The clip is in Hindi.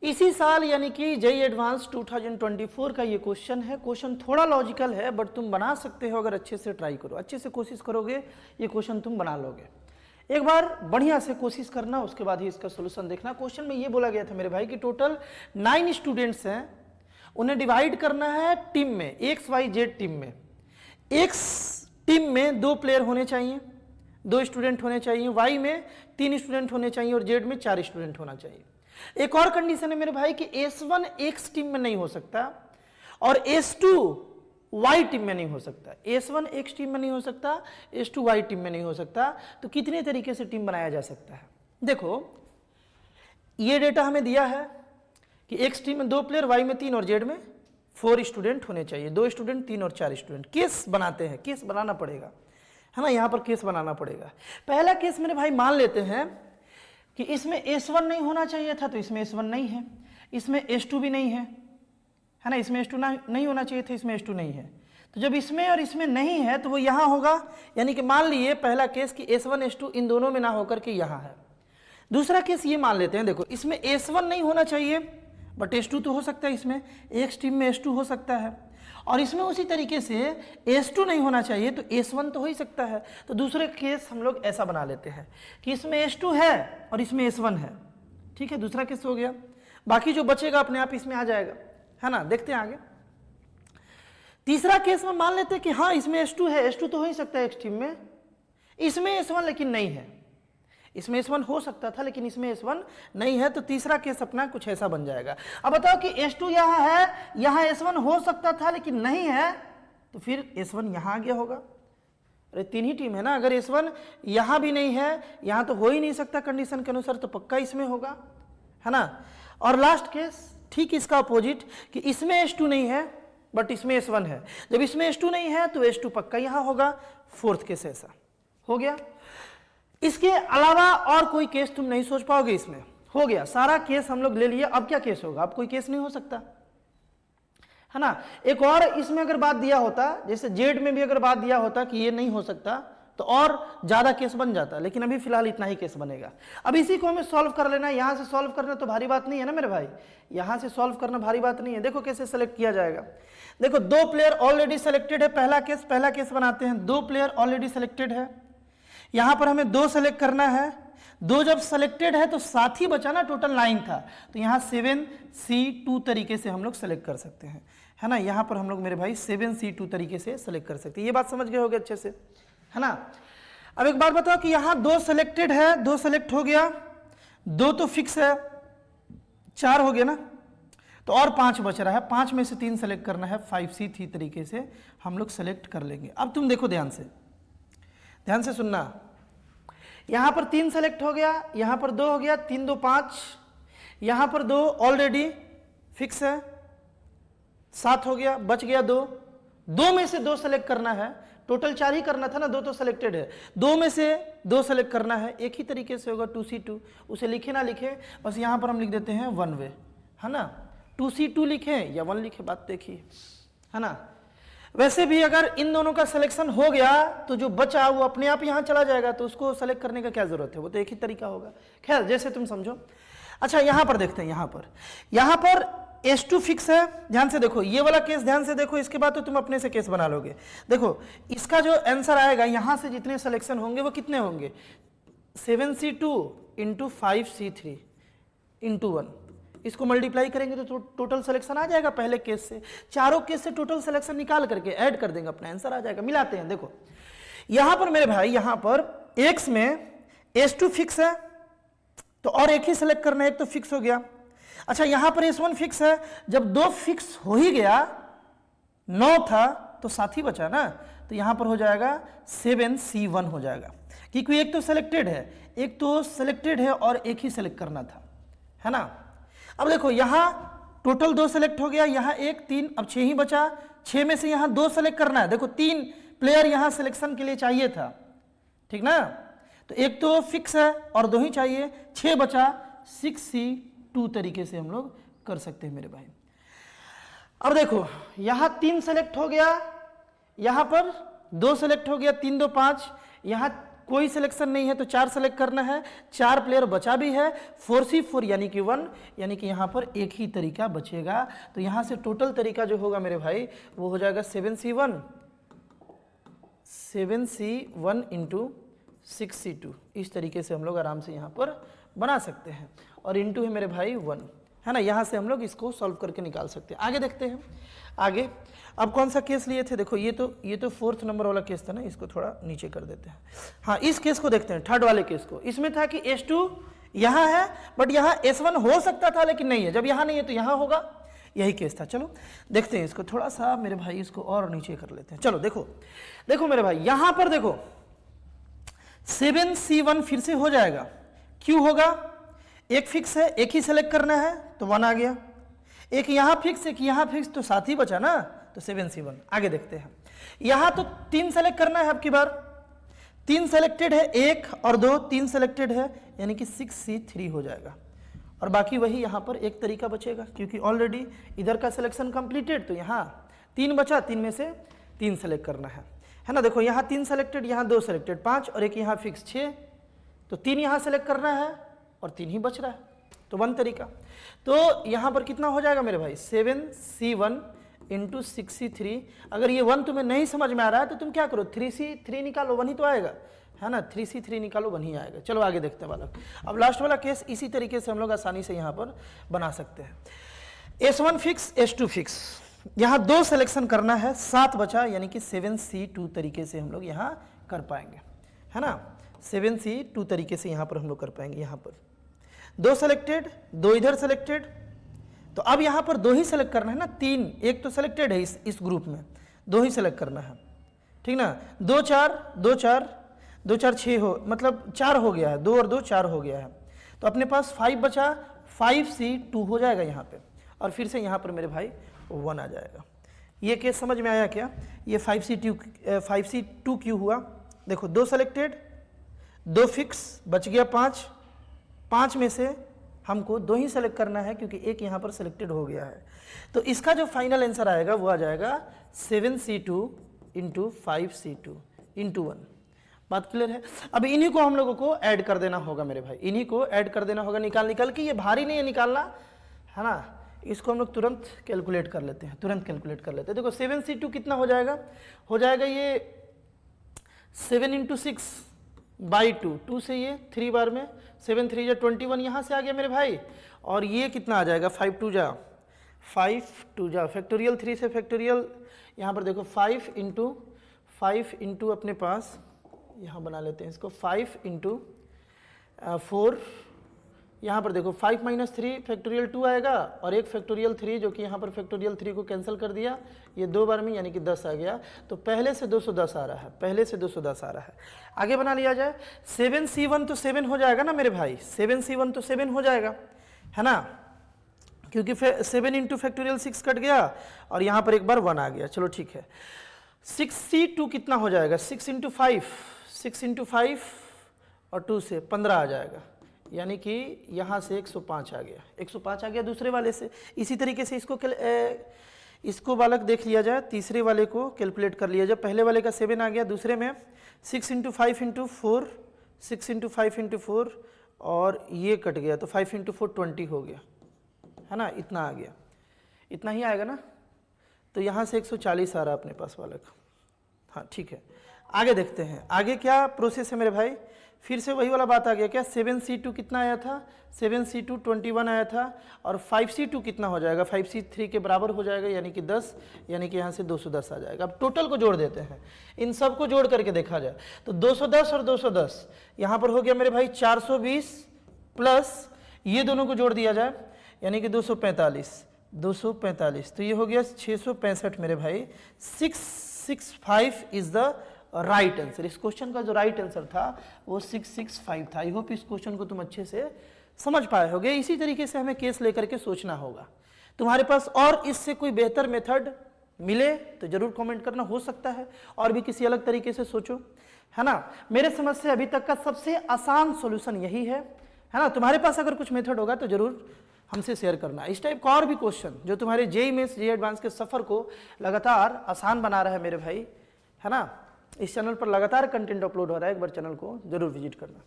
इसी साल यानी कि जेईई एडवांस 2024 का ये क्वेश्चन है। क्वेश्चन थोड़ा लॉजिकल है बट तुम बना सकते हो अगर अच्छे से ट्राई करो, अच्छे से कोशिश करोगे ये क्वेश्चन तुम बना लोगे। एक बार बढ़िया से कोशिश करना, उसके बाद ही इसका सोल्यूशन देखना। क्वेश्चन में ये बोला गया था मेरे भाई कि टोटल 9 स्टूडेंट्स हैं, उन्हें डिवाइड करना है टीम में, एक्स वाई जेड टीम में। एक्स टीम में 2 प्लेयर होने चाहिए, 2 स्टूडेंट होने चाहिए, वाई में 3 स्टूडेंट होने चाहिए और जेड में 4 स्टूडेंट होना चाहिए। एक और कंडीशन है मेरे भाई कि S1 एक्स टीम में नहीं हो सकता और S2 वाई टीम में नहीं हो सकता। S1 एक्स टीम में नहीं हो सकता, S2 वाई टीम में नहीं हो सकता। तो कितने तरीके से टीम बनाया जा सकता है? देखो ये डेटा हमें दिया है कि एक्स टीम में 2 प्लेयर, वाई में 3 और जेड में 4 स्टूडेंट होने चाहिए, 2 स्टूडेंट, 3 और 4 स्टूडेंट। केस बनाते हैं, केस बनाना पड़ेगा, है ना, यहां पर केस बनाना पड़ेगा। पहला केस मेरे भाई मान लेते हैं कि इसमें S1 नहीं होना चाहिए था, तो इसमें S1 नहीं है, इसमें S2 भी नहीं है ना, इसमें S2 नहीं होना चाहिए था, इसमें S2 नहीं है। तो जब इसमें और इसमें नहीं है तो वो यहां होगा, यानी कि मान लिए पहला केस कि S1 S2 इन दोनों में ना होकर के यहां है। दूसरा केस ये मान लेते हैं, देखो इसमें S1 नहीं होना चाहिए बट S2 तो हो सकता है, इसमें एक्स टीम में S2 हो सकता है, और इसमें उसी तरीके से S2 नहीं होना चाहिए तो S1 तो हो ही सकता है। तो दूसरे केस हम लोग ऐसा बना लेते हैं कि इसमें S2 है और इसमें S1 है, ठीक है, दूसरा केस हो गया। बाकी जो बचेगा अपने आप इसमें आ जाएगा, है ना। देखते हैं आगे। तीसरा केस में मान लेते हैं कि हाँ इसमें S2 है, S2 तो हो ही सकता है एक्स टीम में, इसमें S1 लेकिन नहीं है, इसमें S1 हो सकता था लेकिन इसमें S1 नहीं है। तो तीसरा केस अपना कुछ ऐसा बन जाएगा। अब बताओ कि S2 यहां है, यहां S1 हो सकता था लेकिन नहीं है, तो फिर S1 यहां आ गया होगा। अरे 3 ही टीम है ना, अगर S1 यहां भी नहीं है, यहां तो हो ही नहीं सकता कंडीशन के अनुसार, तो पक्का इसमें होगा, है ना। और लास्ट केस ठीक इसका अपोजिट कि इसमें S2 नहीं है बट इसमें S1 है। जब इसमें S2 नहीं है तो S2 पक्का यहां होगा। फोर्थ केस ऐसा हो गया। इसके अलावा और कोई केस तुम नहीं सोच पाओगे, इसमें हो गया सारा केस हम लोग ले लिए। अब क्या केस होगा? अब कोई केस नहीं हो सकता, है ना। एक और इसमें अगर बात दिया होता, जैसे जेड में भी अगर बात दिया होता कि ये नहीं हो सकता तो और ज्यादा केस बन जाता, लेकिन अभी फिलहाल इतना ही केस बनेगा। अब इसी को हमें सॉल्व कर लेना है। यहां से सॉल्व करना तो भारी बात नहीं है ना मेरे भाई, यहां से सॉल्व करना भारी बात नहीं है। देखो कैसे सेलेक्ट किया जाएगा। देखो 2 प्लेयर ऑलरेडी सेलेक्टेड है, पहला केस बनाते हैं। 2 प्लेयर ऑलरेडी सेलेक्टेड है, यहां पर हमें 2 सेलेक्ट करना है। 2 जब सेलेक्टेड है तो साथ ही बचा ना, टोटल 9 था, तो यहां 7C2 तरीके से हम लोग सेलेक्ट कर सकते हैं, है ना। यहां पर हम लोग मेरे भाई 7C2 तरीके से सेलेक्ट कर सकते हैं। ये बात समझ गए होगे अच्छे से, है ना। अब एक बार बताओ कि यहां 2 सेलेक्टेड है, 2 सेलेक्ट हो गया, 2 तो फिक्स है, 4 हो गया ना, तो और 5 बच रहा है। 5 में से 3 सेलेक्ट करना है, 5C3 तरीके से हम लोग सेलेक्ट कर लेंगे। अब तुम देखो ध्यान से सुनना, यहां पर 3 सेलेक्ट हो गया, यहां पर 2 हो गया, 3 2 5, यहां पर 2 ऑलरेडी फिक्स है, 7 हो गया, बच गया 2। 2 में से 2 सेलेक्ट करना है, टोटल 4 ही करना था ना, 2 तो सेलेक्टेड है, 2 में से 2 सेलेक्ट करना है। एक ही तरीके से होगा 2C2, उसे लिखे ना लिखे, बस यहां पर हम लिख देते हैं 1 वे, है ना। 2C2 लिखे या 1 लिखे, बात देखिए, है ना। वैसे भी अगर इन दोनों का सिलेक्शन हो गया तो जो बचा वो अपने आप यहां चला जाएगा, तो उसको सेलेक्ट करने का क्या जरूरत है, वो तो एक ही तरीका होगा। खैर जैसे तुम समझो। अच्छा यहां पर देखते हैं, यहां पर S2 फिक्स है। ध्यान से देखो ये वाला केस, ध्यान से देखो, इसके बाद तो तुम अपने से केस बना लोगे। देखो इसका जो आंसर आएगा, यहां से जितने सिलेक्शन होंगे वो कितने होंगे, 7C2 इंटू 5C3 इंटू 1, इसको मल्टीप्लाई करेंगे तो टोटल सिलेक्शन आ जाएगा पहले केस से। चारों केस से टोटल सिलेक्शन निकाल करके ऐड कर देंगे, अपना आंसर आ जाएगा। मिलाते हैं, देखो यहां पर मेरे भाई, यहां पर एक्स में S2 फिक्स है तो और एक ही सिलेक्ट करना है, एक तो फिक्स हो गया। अच्छा यहां पर S1 फिक्स है, जब 2 फिक्स हो ही गया, 9 था तो 7 ही बचा ना, तो यहां पर हो जाएगा 7C1 हो जाएगा, क्योंकि एक तो सिलेक्टेड है, और एक ही सिलेक्ट करना था, है ना। अब देखो यहां टोटल 2 सेलेक्ट हो गया, यहां 1 3, अब 6 ही बचा। 6 में से यहां 2 सेलेक्ट करना है। देखो 3 प्लेयर यहां सिलेक्शन के लिए चाहिए था, ठीक ना, तो एक तो फिक्स है और 2 ही चाहिए, 6 बचा। 6C2 तरीके से हम लोग कर सकते हैं मेरे भाई। अब देखो यहां 3 सेलेक्ट हो गया, यहां पर 2 सेलेक्ट हो गया, 3 2 5, यहां कोई सिलेक्शन नहीं है तो 4 सेलेक्ट करना है, 4 प्लेयर बचा भी है, 4C4 यानी कि 1, यानी कि यहाँ पर एक ही तरीका बचेगा। तो यहाँ से टोटल तरीका जो होगा मेरे भाई वो हो जाएगा 7C1 इंटू 6C2। इस तरीके से हम लोग आराम से यहाँ पर बना सकते हैं, और इंटू है मेरे भाई 1, है ना। यहाँ से हम लोग इसको सॉल्व करके निकाल सकते हैं। आगे देखते हैं। आगे अब कौन सा केस लिए थे, देखो ये तो 4th नंबर वाला केस था ना, इसको थोड़ा नीचे कर देते हैं। हाँ, इस केस को देखते हैं, थर्ड वाले केस को। इसमें था कि S2 यहाँ है बट यहाँ S1 हो सकता था लेकिन नहीं है, जब यहाँ नहीं है तो यहाँ होगा, यही केस था। चलो देखते हैं इसको थोड़ा सा मेरे भाई, इसको और नीचे कर लेते हैं। चलो देखो मेरे भाई, यहाँ पर देखो 7C1 फिर से हो जाएगा, क्यों होगा, एक फिक्स है, एक ही सेलेक्ट करना है तो 1 आ गया, एक यहाँ फिक्स एक यहाँ फिक्स, तो 7 ही बचा ना, तो 7C1। आगे देखते हैं, यहाँ तो 3 सेलेक्ट करना है, अब की बार 3 सेलेक्टेड है, 1 और 2, 3 सेलेक्टेड है, यानी कि 6C3 हो जाएगा, और बाकी वही यहाँ पर एक तरीका बचेगा, क्योंकि ऑलरेडी इधर का सिलेक्शन कंप्लीटेड, तो यहाँ 3 बचा, 3 में से 3 सेलेक्ट करना है ना। देखो यहाँ 3 सेलेक्टेड, यहाँ 2 सेलेक्टेड, 5 और एक यहाँ फिक्स 6, तो 3 यहाँ सेलेक्ट करना है और 3 ही बच रहा है, तो 1 तरीका। तो यहाँ पर कितना हो जाएगा मेरे भाई, 7C1 इंटू 6C3। अगर ये 1 तुम्हें नहीं समझ में आ रहा है तो तुम क्या करो, 3C3 निकालो, 1 ही तो आएगा, है ना, 3C3 निकालो, 1 ही आएगा। चलो आगे देखते हैं बालक। अब लास्ट वाला केस इसी तरीके से हम लोग आसानी से यहाँ पर बना सकते हैं। S1 फिक्स, S2 फिक्स, यहाँ 2 सिलेक्शन करना है, 7 बचा, यानी कि 7C2 तरीके से हम लोग यहाँ कर पाएंगे, है ना। 7C2 तरीके से यहाँ पर हम लोग कर पाएंगे। यहाँ पर 2 सेलेक्टेड, 2 इधर सेलेक्टेड, तो अब यहाँ पर 2 ही सेलेक्ट करना है ना, 3 एक तो सेलेक्टेड है इस ग्रुप में, 2 ही सेलेक्ट करना है, ठीक ना। 2 4 2 4 2 4 6 हो, मतलब 4 हो गया है, 2 और 2 4 हो गया है, तो अपने पास 5 बचा, 5C2 हो जाएगा यहाँ पे, और फिर से यहाँ पर मेरे भाई 1 आ जाएगा। ये केस समझ में आया क्या, ये 5C2 क्यों हुआ। देखो 2 सेलेक्टेड, 2 फिक्स, बच गया 5, 5 में से हमको 2 ही सेलेक्ट करना है, क्योंकि एक यहाँ पर सेलेक्टेड हो गया है, तो इसका जो फाइनल आंसर आएगा वो आ जाएगा 7C2 इंटू 5C2 इंटू 1। बात क्लियर है। अब इन्हीं को हम लोगों को ऐड कर देना होगा मेरे भाई, इन्हीं को ऐड कर देना होगा, निकाल के, ये भारी नहीं है निकालना, है ना। इसको हम लोग तुरंत कैलकुलेट कर लेते हैं, देखो 7C2 कितना हो जाएगा, ये 7 इंटू 6 बाई 2, 2 से ये 3 बार में 7 3 जा 21 यहाँ से आ गया मेरे भाई, और ये कितना आ जाएगा 5 2 जा फैक्टोरियल, 3 से फैक्टोरियल, यहाँ पर देखो 5 इंटू अपने पास यहाँ बना लेते हैं इसको, 5 इंटू 4, यहाँ पर देखो 5 माइनस 3 फैक्टोरियल 2 आएगा, और एक फैक्टोरियल 3 जो कि यहाँ पर फैक्टोरियल 3 को कैंसिल कर दिया, ये 2 बार में, यानी कि 10 आ गया, तो पहले से 210 आ रहा है, आगे बना लिया जाए। 7C1 तो 7 हो जाएगा ना मेरे भाई, 7C1 तो 7 हो जाएगा, है ना, क्योंकि 7 इंटू फैक्टोरियल 6 कट गया, और यहाँ पर एक बार 1 आ गया, चलो ठीक है। 6C2 कितना हो जाएगा, 6 इंटू 5 और 2 से 15 आ जाएगा, यानी कि यहाँ से 105 आ गया, दूसरे वाले से। इसी तरीके से इसको बालक देख लिया जाए, तीसरे वाले को कैलकुलेट कर लिया जाए। पहले वाले का 7 आ गया, दूसरे में 6 इंटू 5 इंटू 4 और ये कट गया, तो 5 इंटू 4 20 हो गया, है ना, इतना आ गया, इतना ही आएगा ना, तो यहाँ से 140 आ रहा है अपने पास बालक। हाँ ठीक है, आगे देखते हैं, आगे क्या प्रोसेस है मेरे भाई, फिर से वही वाला बात आ गया क्या, 7C2 कितना आया था, 7C2 21 आया था, और 5C2 कितना हो जाएगा, 5C3 के बराबर हो जाएगा, यानी कि 10, यानी कि यहाँ से 210 आ जाएगा। अब टोटल को जोड़ देते हैं, इन सब को जोड़ करके देखा जाए तो 210 और 210 यहाँ पर हो गया मेरे भाई 420, प्लस ये दोनों को जोड़ दिया जाए, यानी कि 245, तो ये हो गया 665 मेरे भाई। 665 इज द राइट आंसर। इस क्वेश्चन का जो राइट आंसर था वो 665 था। आई होप इस क्वेश्चन को तुम अच्छे से समझ पाए होगे। इसी तरीके से हमें केस लेकर के सोचना होगा। तुम्हारे पास और इससे कोई बेहतर मेथड मिले तो जरूर कमेंट करना, हो सकता है और भी किसी अलग तरीके से सोचो, है ना। मेरे समझ से अभी तक का सबसे आसान सॉल्यूशन यही है ना। तुम्हारे पास अगर कुछ मेथड होगा तो जरूर हमसे शेयर करना। इस टाइप का और भी क्वेश्चन जो तुम्हारे जेईई मेंस जेईई एडवांस के सफर को लगातार आसान बना रहा है मेरे भाई, है ना, इस चैनल पर लगातार कंटेंट अपलोड हो रहा है, एक बार चैनल को जरूर विजिट करना।